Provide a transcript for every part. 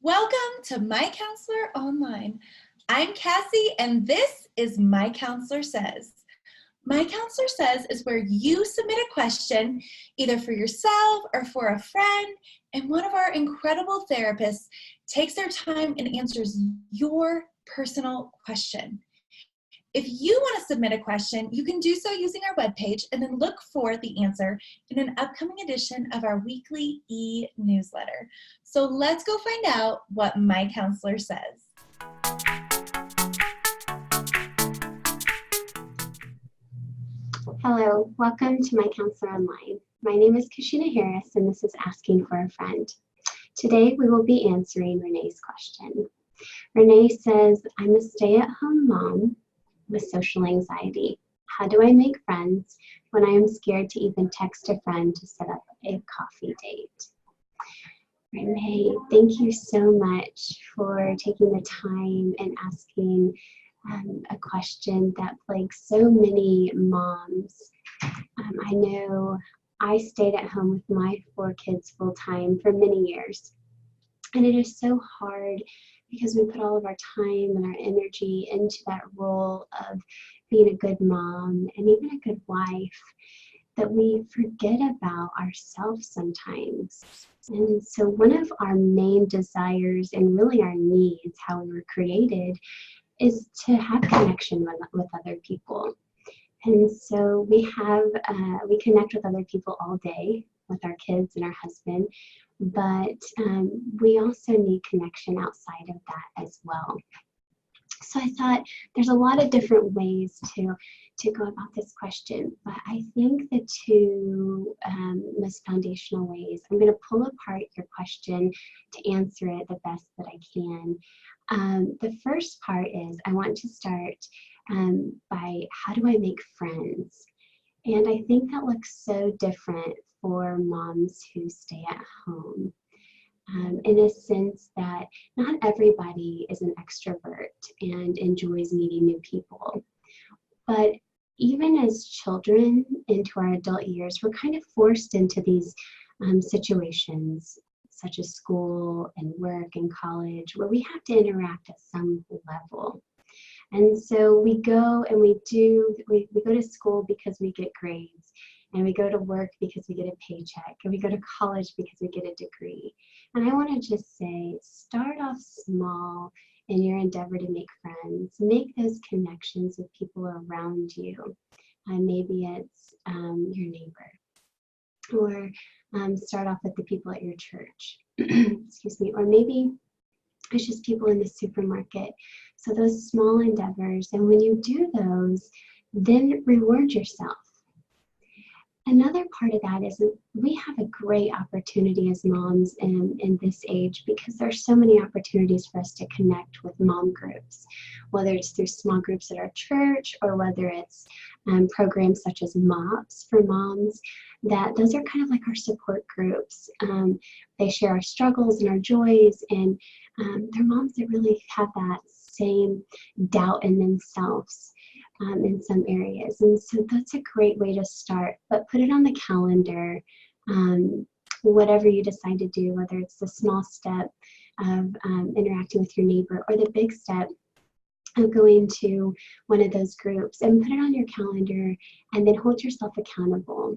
Welcome to MyCounselor.Online. I'm Cassie, and this is My Counselor Says. My Counselor Says is where you submit a question, either for yourself or for a friend, and one of our incredible therapists takes their time and answers your personal question. If you want to submit a question, you can do so using our webpage and then look for the answer in an upcoming edition of our weekly e-newsletter. So let's go find out what My Counselor says. Hello, welcome to My Counselor Online. My name is Kashina Harris, and this is Asking for a Friend. Today, we will be answering Renee's question. Renee says, I'm a stay-at-home mom with social anxiety. How do I make friends when I am scared to even text a friend to set up a coffee date? Renee, thank you so much for taking the time and asking a question that plagues so many moms. I know I stayed at home with my 4 kids full time for many years. And it is so hard because we put all of our time and our energy into that role of being a good mom and even a good wife that we forget about ourselves sometimes. And so one of our main desires and really our needs, how we were created, is to have connection with other people. And so we connect with other people all day with our kids and our husband, but we also need connection outside of that as well. So I thought there's a lot of different ways to go about this question, but I think the two most foundational ways, I'm going to pull apart your question to answer it the best that I can. The first part is I want to start by how do I make friends? And I think that looks so different for moms who stay at home. In a sense that not everybody is an extrovert and enjoys meeting new people. But even as children into our adult years, we're kind of forced into these situations such as school and work and college where we have to interact at some level. And so we go and we go to school because we get grades, and we go to work because we get a paycheck, and we go to college because we get a degree. And I want to just say, start off small in your endeavor to make friends. Make those connections with people around you. Maybe it's your neighbor, or start off with the people at your church, excuse me, or maybe it's just people in the supermarket. So those small endeavors, and when you do those, then reward yourself. Another part of that is that we have a great opportunity as moms in this age because there are so many opportunities for us to connect with mom groups, whether it's through small groups at our church or whether it's programs such as MOPS for moms. Those are kind of like our support groups. They share our struggles and our joys, and they're moms that really have that same doubt in themselves. In some areas. And so that's a great way to start, but put it on the calendar, whatever you decide to do, whether it's the small step of interacting with your neighbor or the big step of going to one of those groups, and put it on your calendar and then hold yourself accountable.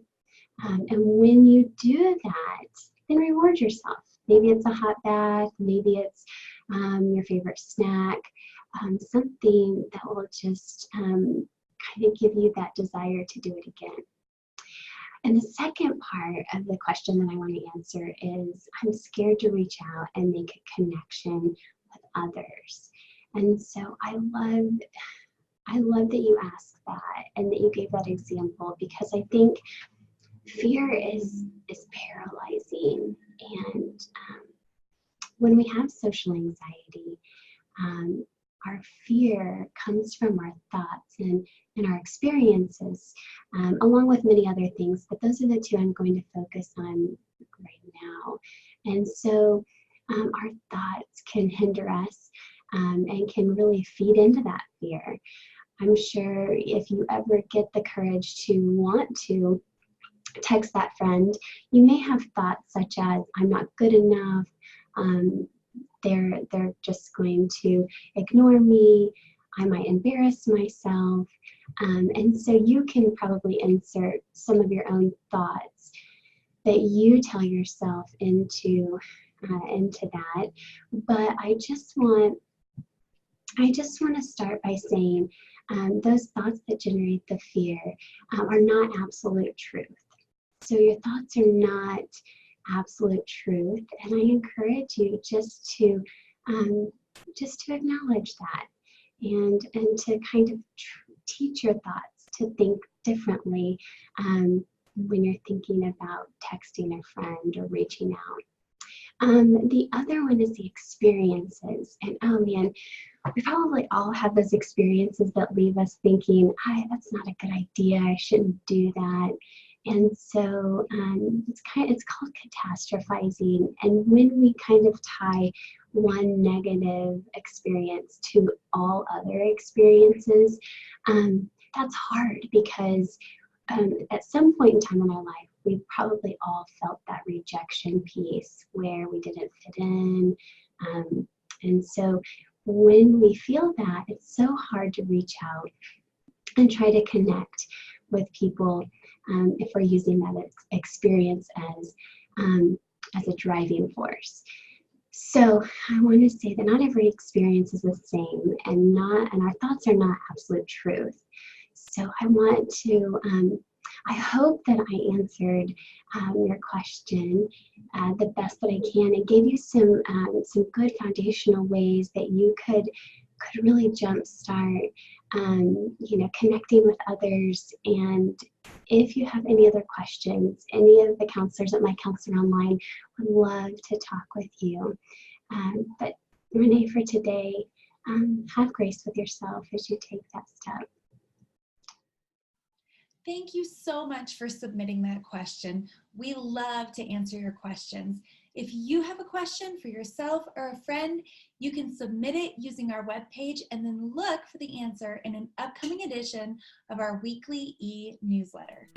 And when you do that, then reward yourself. Maybe it's a hot bath, maybe it's your favorite snack, something that will just kind of give you that desire to do it again. And the second part of the question that I want to answer is, I'm scared to reach out and make a connection with others. And so I love that you asked that and that you gave that example, because I think fear is paralyzing. And when we have social anxiety, our fear comes from our thoughts and our experiences, along with many other things. But those are the two I'm going to focus on right now. And so our thoughts can hinder us and can really feed into that fear. I'm sure if you ever get the courage to want to text that friend, you may have thoughts such as, I'm not good enough, they're just going to ignore me. I might embarrass myself. And so you can probably insert some of your own thoughts that you tell yourself into that. But I just want to start by saying those thoughts that generate the fear are not absolute truth. So your thoughts are not absolute truth, and I encourage you just to acknowledge that and to kind of teach your thoughts to think differently when you're thinking about texting a friend or reaching out. The other one is the experiences. And oh man, we probably all have those experiences that leave us thinking, that's not a good idea, I shouldn't do that. And so it's called catastrophizing. And when we kind of tie one negative experience to all other experiences, that's hard because at some point in time in our life, we've probably all felt that rejection piece where we didn't fit in. And so when we feel that, it's so hard to reach out and try to connect with people if we're using that experience as a driving force. So I want to say that not every experience is the same, and our thoughts are not absolute truth. So I hope that I answered your question the best that I can and gave you some good foundational ways that you could really jumpstart connecting with others. And if you have any other questions, any of the counselors at MyCounselor.Online would love to talk with you. But Renee, for today, have grace with yourself as you take that step. Thank you so much for submitting that question. We love to answer your questions. If you have a question for yourself or a friend, you can submit it using our webpage and then look for the answer in an upcoming edition of our weekly e-newsletter.